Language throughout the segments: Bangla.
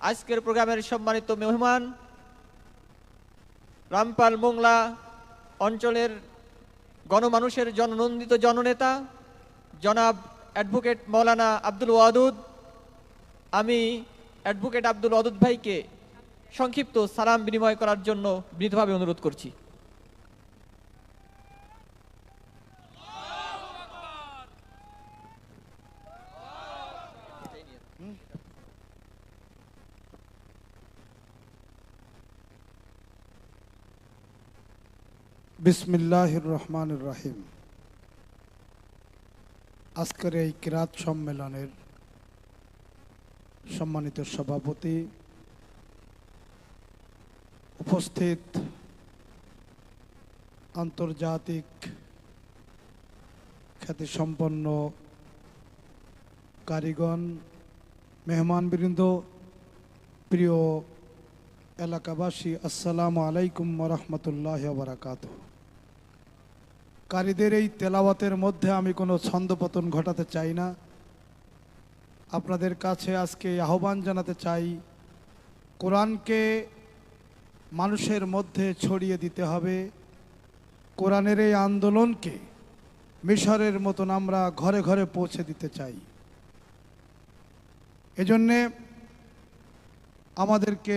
আজকের প্রোগ্রামের সম্মানিত মেহমান, রামপাল মোংলা অঞ্চলের গণমানুষের জননন্দিত জননেতা জনাব অ্যাডভোকেট মৌলানা আব্দুল ওয়াদুদ। আমি অ্যাডভোকেট আব্দুল ওয়াদুদ ভাইকে সংক্ষিপ্ত সালাম বিনিময় করার জন্য বিনীতভাবে অনুরোধ করছি। বিসমিল্লাহির রহমানির রহিম। আজকের এই কিরাত সম্মেলনের সম্মানিত সভাপতি, উপস্থিত আন্তর্জাতিক খ্যাতিসম্পন্ন কারিগণ, মেহমানবৃন্দ, প্রিয় এলাকাবাসী, আসসালামু আলাইকুম ওয়া রাহমাতুল্লাহি ওয়া বারাকাতুহু। কারীদের এই তেলাওয়াতের মধ্যে আমি কোনো ছন্দপতন ঘটাতে চাই না। আপনাদের কাছে আজকে আহ্বান জানাতে চাই, কোরআনকে মানুষের মধ্যে ছড়িয়ে দিতে হবে। কোরআনের এই আন্দোলনকে মিশরের মতন আমরা ঘরে ঘরে পৌঁছে দিতে চাই। এজন্যে আমাদেরকে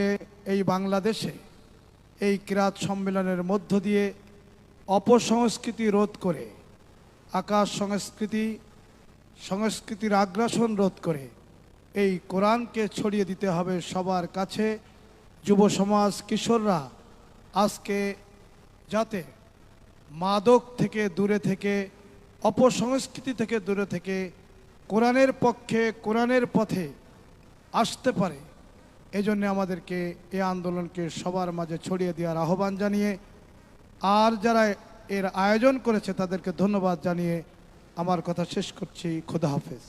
এই বাংলাদেশে এই কিরাত সম্মেলনের মধ্য দিয়ে অপসংস্কৃতি রোধ করে, আকাশ সংস্কৃতির আগ্রাসন রোধ করে এই কোরআনকে ছড়িয়ে দিতে হবে সবার কাছে। যুব সমাজ, কিশোররা আজকে যাতে মাদক থেকে দূরে থেকে, অপসংস্কৃতি থেকে দূরে থেকে কোরআনের পক্ষে, কোরআনের পথে আসতে পারে, এজন্য আমাদেরকে এই আন্দোলনকে সবার মাঝে ছড়িয়ে দেওয়ার আহ্বান জানিয়ে, আর যারা এর আয়োজন করেছে তাদেরকে ধন্যবাদ জানিয়ে আমার কথা শেষ করছি। খোদা হাফেজ।